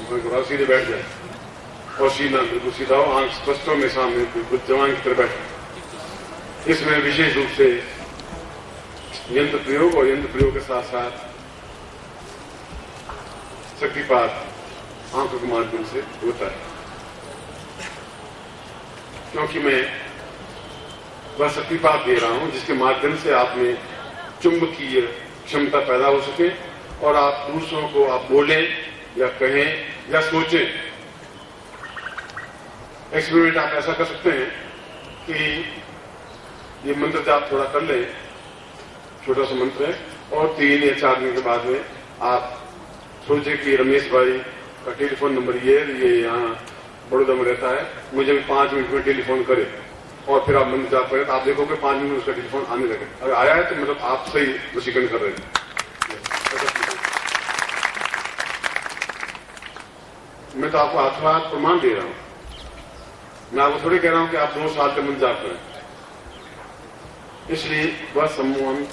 सीधे बैठ जाए और सीना बिल्कुल सीधा हो, आंख स्पष्टों में सामने बिल्कुल जवान की तरह बैठे। इसमें विशेष रूप से यंत्र प्रयोग और यंत्र प्रयोग के साथ साथ शक्तिपात आंखों के माध्यम से होता है, क्योंकि मैं वह शक्तिपात दे रहा हूं जिसके माध्यम से आप में चुंबकीय क्षमता पैदा हो सके और आप दूसरों को आप बोलें या कहें या सोचें। एक्सपेरिमेंट आप ऐसा कर सकते हैं कि ये मंत्र जाप थोड़ा कर लें, छोटा सा मंत्र है, और 3 या 4 दिन के बाद में आप सोचें कि रमेश भाई का टेलीफोन नंबर ये यहाँ बड़ौदा में रहता है, मुझे 5 मिनट में टेलीफोन करे, और फिर आप मंत्र जाप करें तो आप देखोगे 5 मिनट में उसका टेलीफोन आने लगे। अगर आया है तो मतलब आप सही वशीकरण कर रहे हैं। मैं तो आपको हाथ प्रमाण दे रहा हूं, मैं आपको थोड़ी कह रहा हूं कि आप 2 साल तक मंत्र जाप करें, इसलिए वह सम्मोहन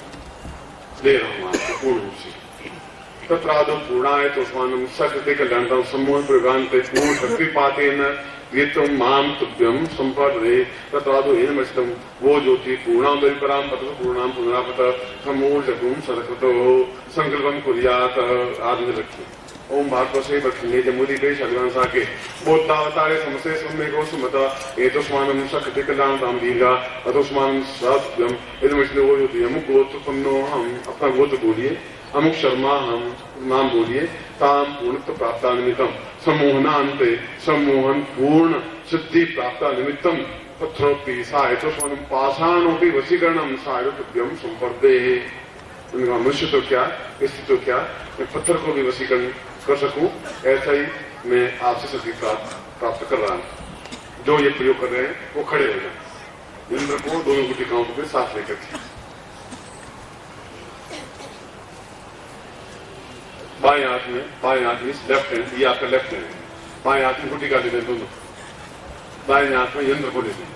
दे रहा हूं आपको पूर्ण रूप से। तत्रादो पूर्णाय तो स्वानम सकृति कल्याणतम सम्मोहन प्रगांते पूर्ण शक्ति पाते न वेतम माम तुभ्यम संपर्दे तत्रादो हेन मस्तम वो ज्योति पूर्णाम परिपराम पत पूर्णाम पुनरापत समूल जगुम सदकृतो संकल्पम कुर्यात आदि रखिए। ओम भागवत से बखने जमुदी पेश अग्रंसा के बोधावतारे समसे सम्मे को सुमता एतस्मानं सकृति कल्याणतम दीर्घा अतस्मानं सत्यम इदमस्ते वो ज्योति अमुक गोत्र तन्नो हम अपना गोत्र बोलिए, अमुक शर्मा हम नाम बोलिए, ताम पूर्णत्व प्राप्त निमित्तम सम्मोहनान्ते सम्मोहन पूर्ण सिद्धि प्राप्त निमित्तम पत्रोक्ति सायतस्मानं पाषाणोपि वशीकरणम सायतुभ्यम संपर्दे। उनका मनुष्य तो क्या, स्थिति तो क्या, मैं पत्थर को भी वशीकरण कर सकूं, ऐसा ही मैं आपसे शक्ति प्राप्त कर रहा हूं। जो ये प्रयोग कर रहे हैं वो खड़े हो जाए, इंद्र को दोनों गुटिकाओं को भी साथ लेकर के बाएं हाथ में लेफ्ट हैंड, ये आपका लेफ्ट हैंड, बाएं हाथ में गुटिका दे दें दोनों, दाएं हाथ में यंत्र को दे दें,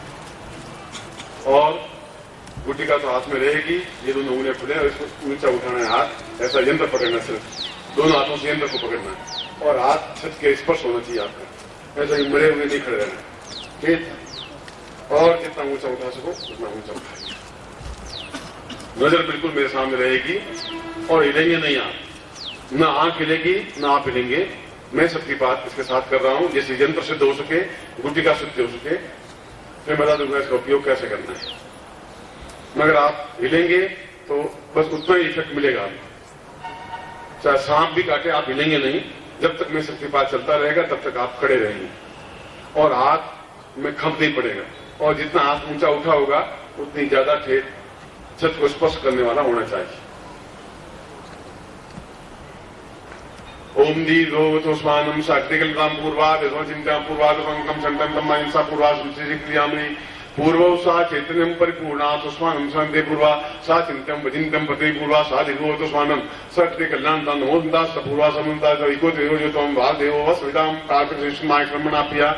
और गुटिका तो हाथ में रहेगी, ये दोनों उंगलियां खुले और इसको ऊंचा उठाना है हाथ, ऐसा यंत्र पकड़ना, सिर्फ दोनों हाथों से यंत्र को पकड़ना है और हाथ छत के स्पर्श होना चाहिए आपका, ऐसा ही मरे हुए नहीं खड़े रहना, ठीक। और जितना ऊंचा उठा सको उतना ऊंचा उठाइए, नजर बिल्कुल मेरे सामने रहेगी और हिलेंगे नहीं आप, ना आंख हिलेगी ना आप हिलेंगे। मैं शक्तिपात इसके साथ कर रहा हूं, जैसे यंत्र सिद्ध हो सके, गुटिका सिद्ध हो सके, मैं बता दूंगा इसका उपयोग कैसे करना है। मगर आप हिलेंगे तो बस उतना ही इफेक्ट मिलेगा आपको, चाहे सांप भी काटे आप हिलेंगे नहीं। जब तक मैं शक्तिपात चलता रहेगा तब तक आप खड़े रहेंगे और हाथ में खंप नहीं पड़ेगा, और जितना हाथ ऊंचा उठा होगा उतनी ज्यादा ठेठ छत को स्पर्श करने वाला होना चाहिए। ओम दीर्घोस्मानम साक्तिकलताम पूर्वाद चिंता पूर्वाद संकम संतम अहिंसा पूर्वाद क्रियामणि पूर्व सा चैतन्यम परिपूर्णा तुष्मानम शांति पूर्वा सा चिंतम वचिंतम पति पूर्वा सा दिग्भोतुष्मानम सक्ति कल्याणता नमोदा सपूर्वा समन्ता इको देव जो तम भाग देव वस्विताम कार्तिक कर्मणाप्रिया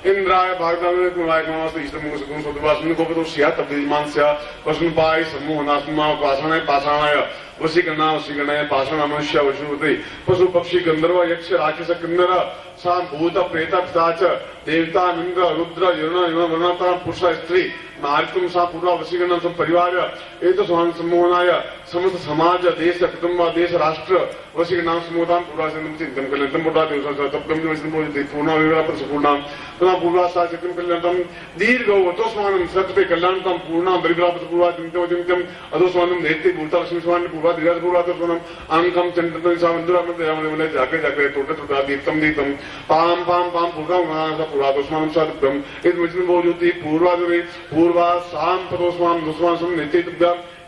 इंद्राय भागदान कुलाय नमस्ते ईश्वरमुख सुगुण सदवासन को तो सिया तब्दीमानस्य वसुनपाय सम्मोहनात्मा पाषाणाय वशीकरणाय पाषाण मनुष्य वशुते पशु पक्षी गंधर्व यक्ष राक्षस किन्नर सा भूत प्रेत पिशाच देवता इंद्र रुद्र वरुणता पुरुष स्त्री नारितुम सा पूर्वा वशीकरण सब परिवार एक सम्मोहनाय समस्त समाज देश कुटुंब देश राष्ट्र वशीकरण सम्मोहन पूर्वा चिंतन कल्याणतम पूर्णा पुनः पूर्वा सा चिंतन कल्याणतम दीर्घोस्मान सत्य कल्याणतम पूर्णा बलिप्राप्त पूर्वा चिंतम अधोस्मानम नेत्य भूता लक्ष्मी स्वान पूर्वा दीर्घ पूर्वा तस्मानम अंकम चिंतन सा मंदिर जाके जाके टोटे टोटा Deeptam Deeptam palm palm palm पूर्वा पूर्वा तस्मानम सत्यम इस मिश्रण बोलती पूर्वा पूर्वा शाम पदोस्मान दुस्मान नित्य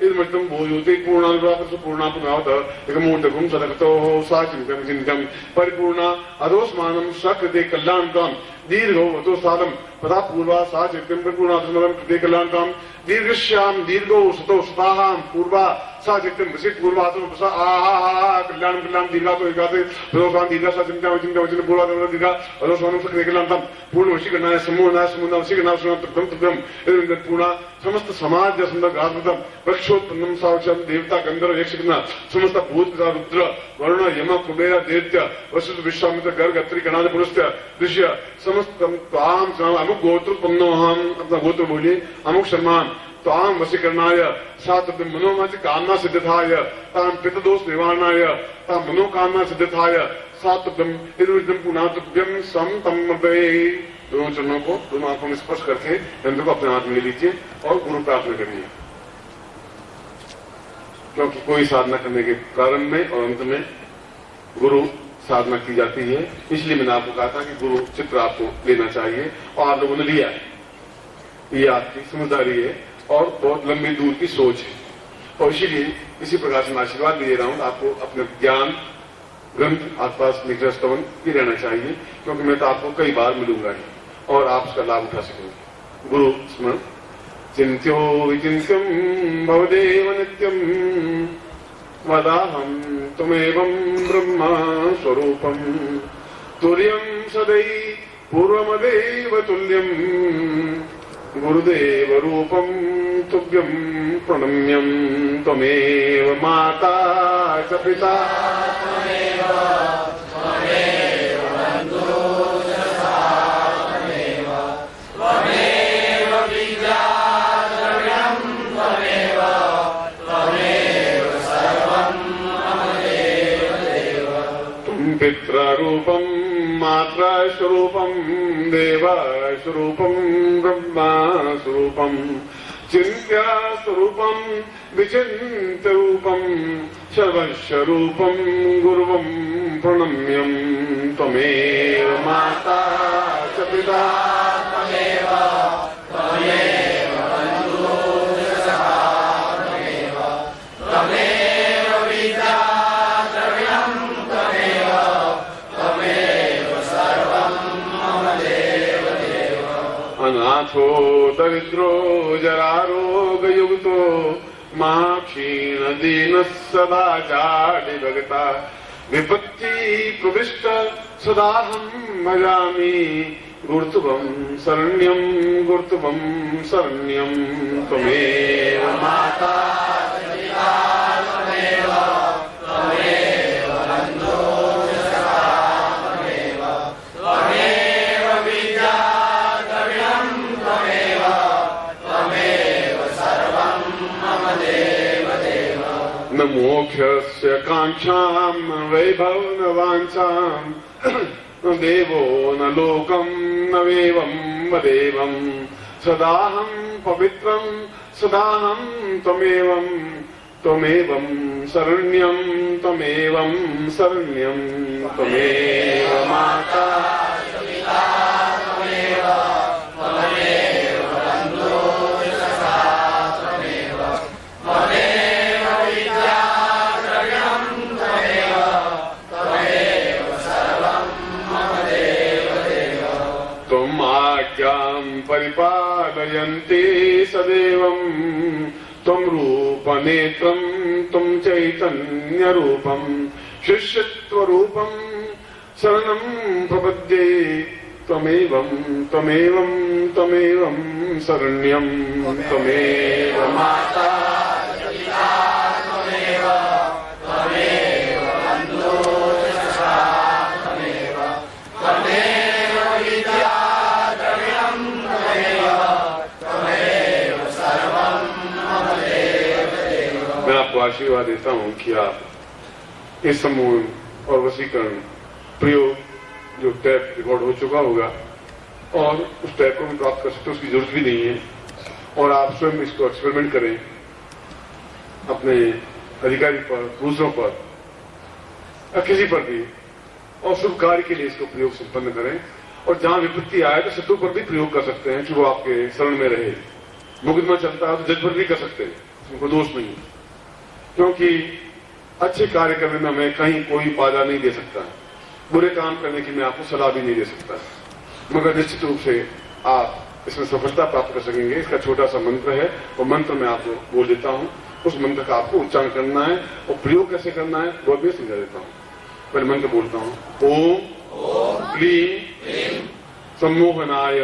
इदमृतम भोजोति पूर्णा पुनः एकमूर्धगुम सदगतो सा चिंतम परिपूर्णा अधोस्मानम सकृते कल्याणतम दीर्घो साधम तथा पूर्वा सा चित्तम परिपूर्णात्मकम कृते कल्याणकाम दीर्घश्याम दीर्घो सतो सताहाम पूर्वा सा चित्तम विशिष्ट पूर्वात्म प्रसा आहा कल्याण कल्याण दीर्घा तो एकाते भरोसा दीर्घा सा चिंता चिंता वचन पूर्वात्म दीर्घा भरोसा कृते कल्याणकाम पूर्ण वशीकरणाय समूहनाय वशीकरणाय सुनतम तम पूर्ण समस्त समाज सुंदर गात्रम वृक्षोत्पन्नम साक्षात देवता गंधर्व यक्षगण समस्त भूत रुद्र वरुण यम कुबेर दैत्य वसुत विश्वामित्र गर्ग अत्रि गणादि पुरुष्य दृश्य समस्त ताम अमुक गोत्रोत्पन्नो हम अपना गोत्र बोलिए अमुक सम्मान ताम वशीकरणाय सात मनोमच कामना सिद्धाय ताम पितदोष निवारणाय ताम मनोकामना सिद्धाय सातम इदम पुनातभ्यम सम तम दोनों चरणों को दोनों आंखों में स्पर्श करके यंत्र को अपने हाथ में ले लीजिए और गुरु प्रार्थना करनी है, क्योंकि कोई साधना करने के प्रारंभ में और अंत में गुरु साधना की जाती है। इसलिए मैंने आपको कहा था कि गुरु चित्र आपको लेना चाहिए और आप लोगों ने लिया है। ये आपकी समझदारी है और बहुत लंबी दूर की सोच है और इसीलिए इसी प्रकार से मैं आशीर्वाद दे रहा हूं। आपको अपने ज्ञान ग्रंथ आसपास निग्रह स्तवन भी रहना चाहिए, क्योंकि मैं तो आपको कई बार मिलूंगा ही और आप उसका लाभ उठा सकेंगे। गुरु स्मरण चिंत्यो विचिंत्यम भवदेव नित्यम वदाहम तुमेवं ब्रह्म स्वरूपम तुर्यं सदै पूर्वमदेव तुल्यं गुरुदेव रूपं तुभ्यं प्रणम्यं त्वमेव माता च पिता पितृरूपं मातृस्वरूपं देवस्वरूपं ब्रह्मस्वरूपं चिन्त्यस्वरूपं विचिन्त्यरूपं सर्वस्वरूपं गुरुवं प्रणम्यं त्वमेव माता च पिता अनाथो दरिद्रो जरारोगयुक्तो महाक्षीण दीनः सदा जाडि भगता विपत्ति प्रविष्ट सदाहं भजामि गुरुत्वं शरण्यं त्वमेव माता न मोक्षस्य काङ्क्षां न वैभव न वाञ्छां न देवो न लोकं न वेवं वदेवं सदाहं पवित्रं सदाहं त्वमेवं शरण्यं त्वमेव माता परिपालयन्ति सदैवं त्वं रूपनेत्रं त्वं चैतन्यरूपं शिष्यत्वरूपं शरणं प्रपद्ये त्वमेवं शरण्यं त्वमेव माता आशीर्वाद देता हूं कि आप इस समूह और वशीकरण प्रयोग जो टैप रिकॉर्ड हो चुका होगा और उस टैप को भी प्राप्त कर सकते, उसकी जरूरत भी नहीं है और आप स्वयं इसको एक्सपेरिमेंट करें अपने अधिकारी पर, दूसरों पर या किसी पर भी और शुभ कार्य के लिए इसको प्रयोग संपन्न करें। और जहां विपत्ति आए तो शत्रु पर भी प्रयोग कर सकते हैं कि वो आपके शरण में रहे। मुकदमा चलता है तो जज पर भी कर सकते हैं, उनको दोष नहीं, क्योंकि अच्छे कार्य करने में हमें कहीं कोई बाधा नहीं दे सकता, बुरे काम करने की मैं आपको सलाह भी नहीं दे सकता। मगर निश्चित रूप से आप इसमें सफलता प्राप्त कर सकेंगे। इसका छोटा सा मंत्र है, वो मंत्र मैं आपको बोल देता हूं। उस मंत्र का आपको उच्चारण करना है और प्रयोग कैसे करना है वो भी समझा देता हूं। पहले मंत्र बोलता हूं। ओम क्लीं सम्मोहनाय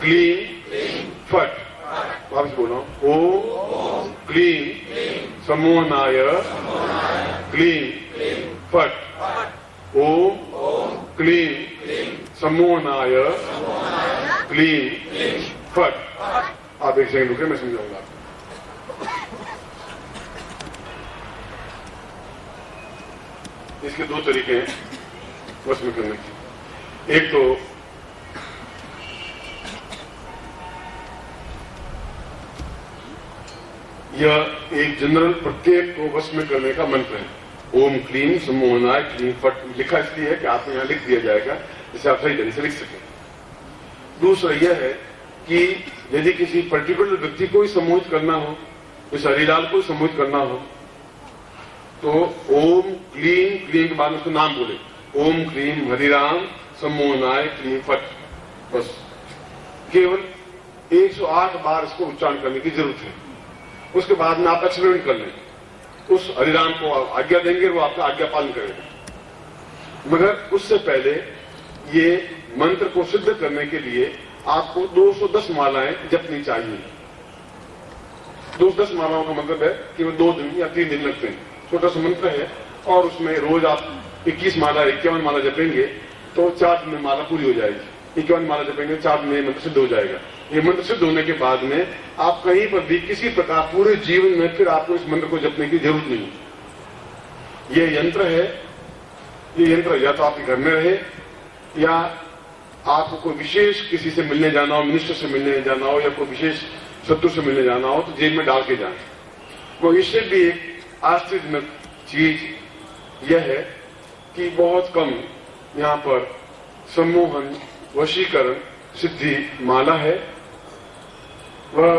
क्लीं फट। वापस बोल रहा हूं। ओम क्लीं सम्मोहनाय क्लीं फट। ओम क्लीं सम्मोहनाय क्लीं फट। आप एक सेकंड रुके, मैं समझाऊंगा। इसके दो तरीके हैं वश में करने के। एक तो यह एक जनरल प्रत्येक को वश में करने का मंत्र है। ओम क्लीं सम्मोहनाय क्लीं फट लिखा इसलिए है कि आपको यहां लिख दिया जाएगा जिससे आप सही ढंग से लिख सकें। दूसरा यह है कि यदि किसी पर्टिकुलर व्यक्ति को ही सम्मोहित करना हो, इस हरिलाल को सम्मोहित करना हो, तो ओम क्लीं क्लीं के बाद उसका नाम बोले। ओम क्लीं हरिराम सम्मोहनाय क्लीं फट। बस केवल 108 बार इसको उच्चारण करने की जरूरत है। उसके बाद में आप एक्सपेरिमेंट कर लें, उस हरिराम को आज्ञा देंगे, वो आपका आज्ञा पालन करेगा। मगर उससे पहले ये मंत्र को सिद्ध करने के लिए आपको 210 मालाएं जपनी चाहिए। 210 मालाओं का मतलब है कि वो 2 दिन या 3 दिन लगते हैं। छोटा सा मंत्र है और उसमें रोज आप 21 माला 51 माला जपेंगे तो 4 दिन में माला पूरी हो जाएगी। 51 माला जपेंगे 4 दिन में मंत्र सिद्ध हो जाएगा। ये मंत्र सिद्ध होने के बाद में आप कहीं पर भी किसी प्रकार पूरे जीवन में फिर आपको इस मंत्र को जपने की जरूरत नहीं। ये यंत्र है, ये यंत्र या तो आपके घर में रहे या आपको कोई विशेष किसी से मिलने जाना हो, मिनिस्टर से मिलने जाना हो या कोई विशेष शत्रु से मिलने जाना हो तो जेब में डाल के जाए। वो इससे भी एक आश्चर्यजनक चीज यह है कि बहुत कम यहाँ पर सम्मोहन वशीकरण सिद्धि माला है। वह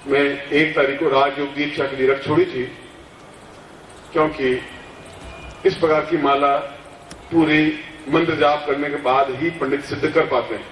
मैं 1 तारीख को राजयोग दीक्षा के लिए रख छोड़ी थी, क्योंकि इस प्रकार की माला पूरी मंत्र जाप करने के बाद ही पंडित सिद्ध कर पाते हैं।